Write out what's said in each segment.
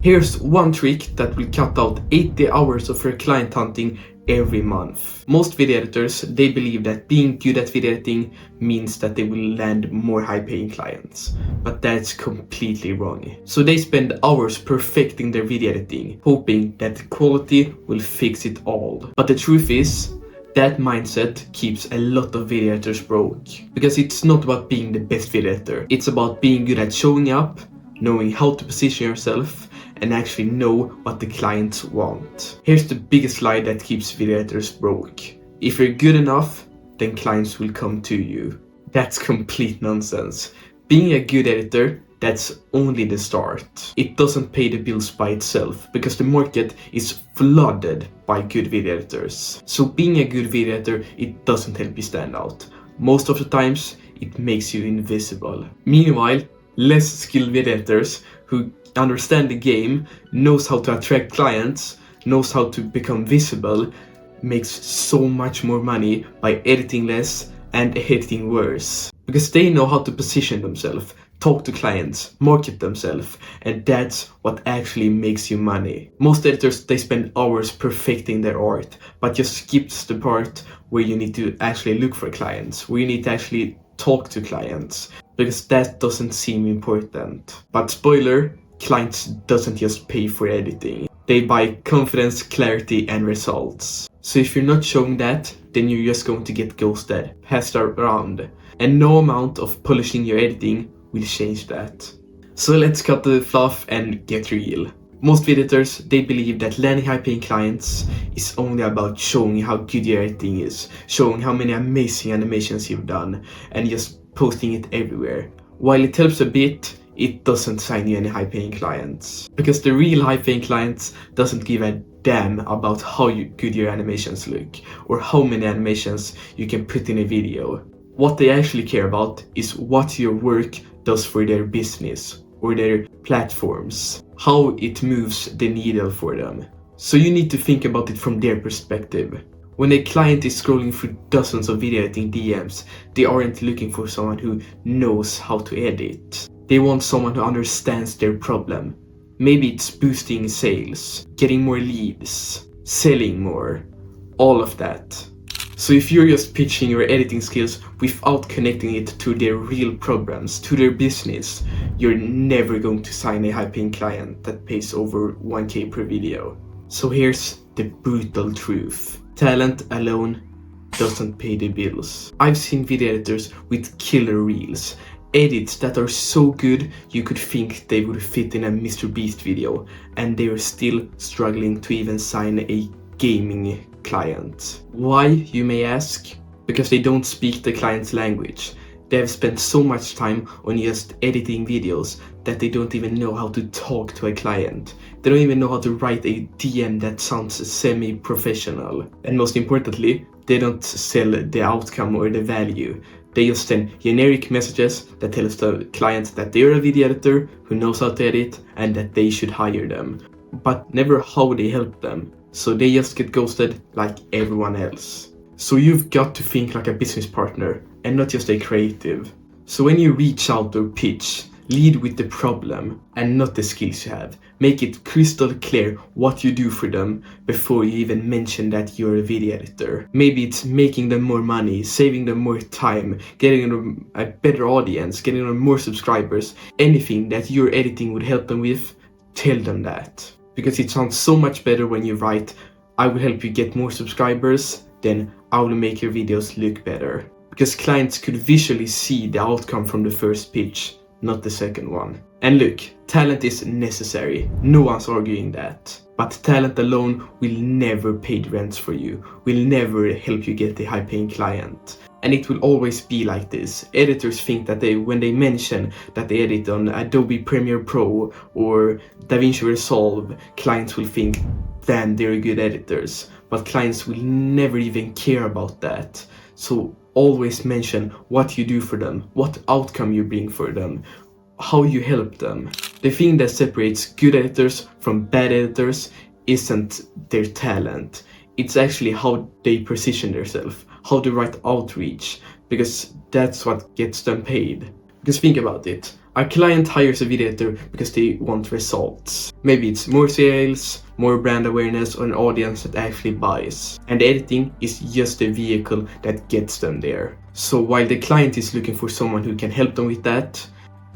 Here's one trick that will cut out 80 hours of your client hunting every month. Most video editors, they believe that being good at video editing means that they will land more high-paying clients. But that's completely wrong. So they spend hours perfecting their video editing, hoping that the quality will fix it all. But the truth is, that mindset keeps a lot of video editors broke. Because it's not about being the best video editor. It's about being good at showing up, knowing how to position yourself, and actually know what the clients want. Here's the biggest lie that keeps video editors broke. If you're good enough, then clients will come to you. That's complete nonsense. Being a good editor, that's only the start. It doesn't pay the bills by itself, because the market is flooded by good video editors. So being a good video editor, it doesn't help you stand out. Most of the times, it makes you invisible. Meanwhile, less skilled video editors who understand the game, knows how to attract clients, knows how to become visible, makes so much more money by editing less and editing worse. Because they know how to position themselves, talk to clients, market themselves, and that's what actually makes you money. Most editors, they spend hours perfecting their art, but just skips the part where you need to actually look for clients, where you need to actually talk to clients, because that doesn't seem important. But spoiler, clients doesn't just pay for editing. They buy confidence, clarity, and results. So if you're not showing that, then you're just going to get ghosted, passed around. And no amount of polishing your editing will change that. So let's cut the fluff and get real. Most video editors, they believe that landing high-paying clients is only about showing how good your editing is, showing how many amazing animations you've done, and just posting it everywhere. While it helps a bit, it doesn't sign you any high-paying clients. Because the real high-paying clients doesn't give a damn about how good your animations look, or how many animations you can put in a video. What they actually care about is what your work does for their business, or their platforms, how it moves the needle for them. So you need to think about it from their perspective. When a client is scrolling through dozens of video editing DMs, they aren't looking for someone who knows how to edit. They want someone who understands their problem. Maybe it's boosting sales, getting more leads, selling more, all of that. So if you're just pitching your editing skills without connecting it to their real problems, to their business, you're never going to sign a high-paying client that pays over 1K per video. So here's the brutal truth. Talent alone doesn't pay the bills. I've seen video editors with killer reels, edits that are so good you could think they would fit in a MrBeast video, and they're still struggling to even sign a gaming client. Why, you may ask? Because they don't speak the client's language. They have spent so much time on just editing videos that they don't even know how to talk to a client. They don't even know how to write a DM that sounds semi-professional. And most importantly, they don't sell the outcome or the value. They just send generic messages that tells the client that they're a video editor who knows how to edit and that they should hire them, but never how they help them. So they just get ghosted like everyone else. So you've got to think like a business partner and not just a creative. So when you reach out or pitch, lead with the problem and not the skills you have. Make it crystal clear what you do for them before you even mention that you're a video editor. Maybe it's making them more money, saving them more time, getting them a better audience, getting them more subscribers. Anything that your editing would help them with, tell them that. Because it sounds so much better when you write, I will help you get more subscribers, then I will make your videos look better. Because clients could visually see the outcome from the first pitch, not the second one. And look, talent is necessary, no one's arguing that. But talent alone will never pay the rents for you, will never help you get a high-paying client. And it will always be like this. Editors think that when they mention that they edit on Adobe Premiere Pro or DaVinci Resolve, clients will think, damn, they're good editors. But clients will never even care about that. So always mention what you do for them, what outcome you bring for them, how you help them. The thing that separates good editors from bad editors isn't their talent. It's actually how they position themselves, how they write outreach, because that's what gets them paid. Because think about it, A client hires a video editor because they want results. Maybe it's more sales, more brand awareness, or an audience that actually buys. And editing is just the vehicle that gets them there. So while the client is looking for someone who can help them with that,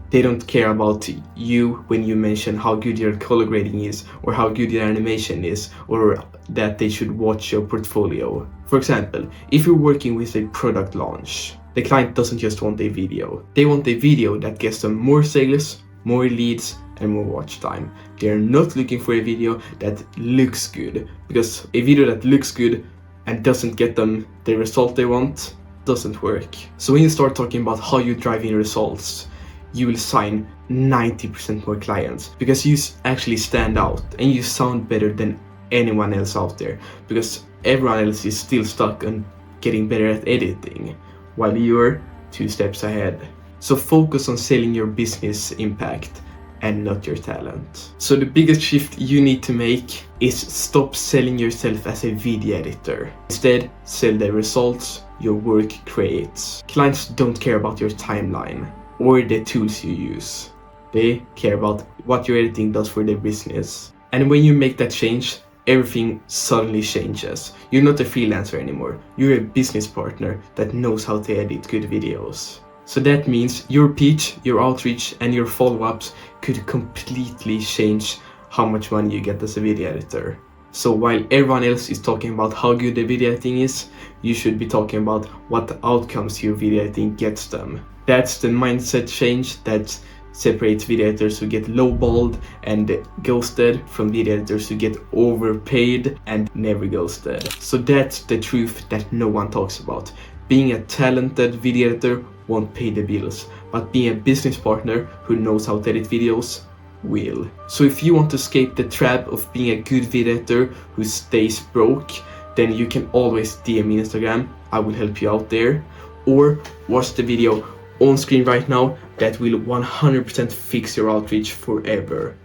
they don't care about you when you mention how good your color grading is, or how good your animation is, or that they should watch your portfolio. For example, if you're working with a product launch, the client doesn't just want a video. They want a video that gets them more sales, more leads, and more watch time. They're not looking for a video that looks good, because a video that looks good and doesn't get them the result they want doesn't work. So when you start talking about how you're driving results, you will sign 90% more clients because you actually stand out and you sound better than anyone else out there, because everyone else is still stuck on getting better at editing while you're 2 steps ahead. So focus on selling your business impact and not your talent. So the biggest shift you need to make is stop selling yourself as a video editor. Instead, sell the results your work creates. Clients don't care about your timeline or the tools you use. They care about what your editing does for their business. And when you make that change, everything suddenly changes. You're not a freelancer anymore. You're a business partner that knows how to edit good videos. So that means your pitch, your outreach, and your follow-ups could completely change how much money you get as a video editor. So while everyone else is talking about how good the video editing is, you should be talking about what outcomes your video editing gets them. That's the mindset change that separates video editors who get lowballed and ghosted from video editors who get overpaid and never ghosted. So that's the truth that no one talks about. Being a talented video editor won't pay the bills, but being a business partner who knows how to edit videos will. So if you want to escape the trap of being a good video editor who stays broke, then you can always DM me on Instagram. I will help you out there. Or watch the video on screen right now that will 100% fix your outreach forever.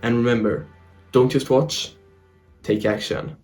And remember, don't just watch, take action.